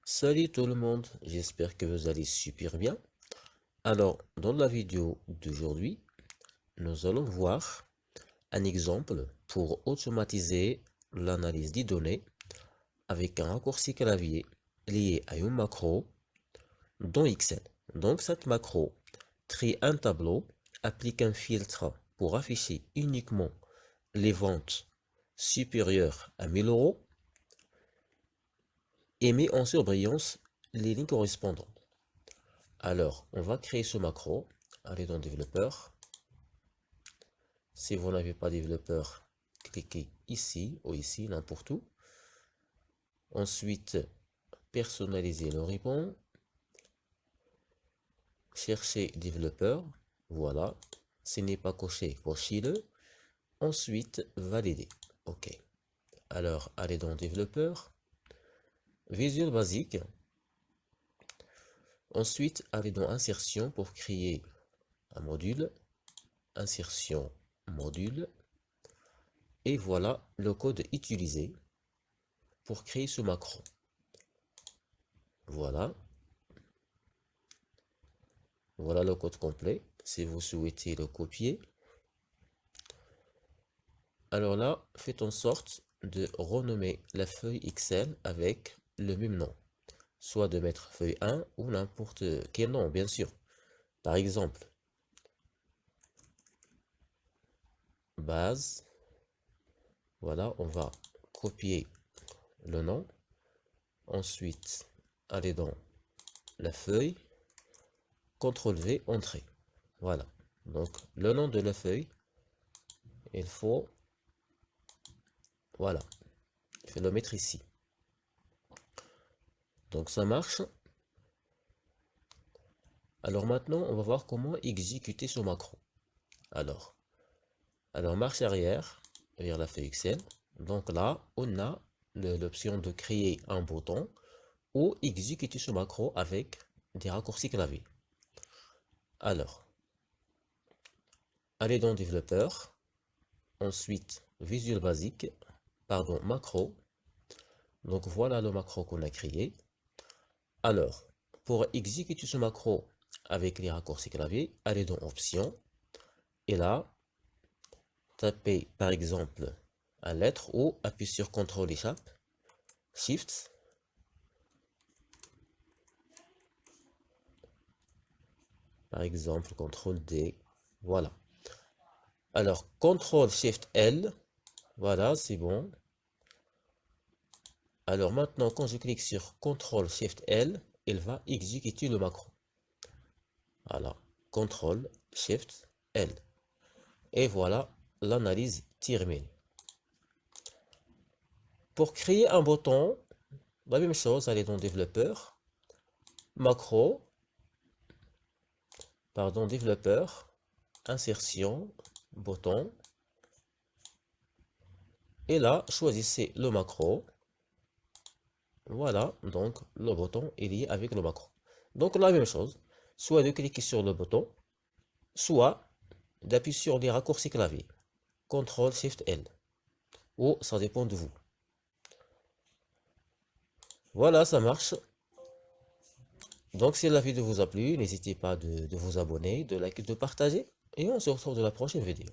Salut tout le monde, j'espère que vous allez super bien. Alors, dans la vidéo d'aujourd'hui, nous allons voir un exemple pour automatiser l'analyse des données avec un raccourci clavier lié à une macro dans Excel. Donc, cette macro trie un tableau, applique un filtre pour afficher uniquement les ventes supérieures à 1000 euros et met en surbrillance les lignes correspondantes. Alors, on va créer ce macro. Allez dans développeur. Si vous n'avez pas développeur, cliquez ici ou ici, n'importe où. Ensuite, personnalisez le ruban. Cherchez développeur. Voilà. Ce n'est pas coché, cochez-le. Ensuite, valider. OK. Alors, allez dans développeur. Visual basique. Ensuite, allez dans insertion pour créer un module. Insertion module. Et voilà le code utilisé pour créer ce macro. Voilà. Voilà le code complet. Si vous souhaitez le copier. Alors là, faites en sorte de renommer la feuille Excel avec le même nom. Soit de mettre feuille 1 ou n'importe quel nom, bien sûr. Par exemple, base. Voilà, on va copier le nom. Ensuite, aller dans la feuille. CTRL V, entrée. Voilà. Donc, le nom de la feuille, il faut, voilà, il faut le mettre ici. Donc, ça marche. Alors maintenant, on va voir comment exécuter ce macro. Alors marche arrière vers la feuille Excel. Donc là, on a l'option de créer un bouton ou exécuter ce macro avec des raccourcis clavier. Alors, allez dans développeur, ensuite Visual Basic, pardon, macro. Donc voilà le macro qu'on a créé. Alors, pour exécuter ce macro avec les raccourcis clavier, allez dans Options et là, tapez par exemple la lettre ou appuyez sur CTRL échappe, Shift, par exemple CTRL D, voilà. Alors CTRL Shift L, voilà, c'est bon. Alors maintenant, quand je clique sur CTRL Shift L, il va exécuter le macro. Voilà, CTRL Shift L. Et voilà, l'analyse terminée. Pour créer un bouton, la même chose, allez dans développeur, macro, pardon, développeur, insertion, bouton. Et là, choisissez le macro. Voilà, donc le bouton est lié avec le macro. Donc la même chose, soit de cliquer sur le bouton, soit d'appuyer sur les raccourcis clavier. CTRL SHIFT L. Ou ça dépend de vous. Voilà, ça marche. Donc si la vidéo vous a plu, n'hésitez pas de vous abonner, de liker, de partager. Et on se retrouve dans la prochaine vidéo.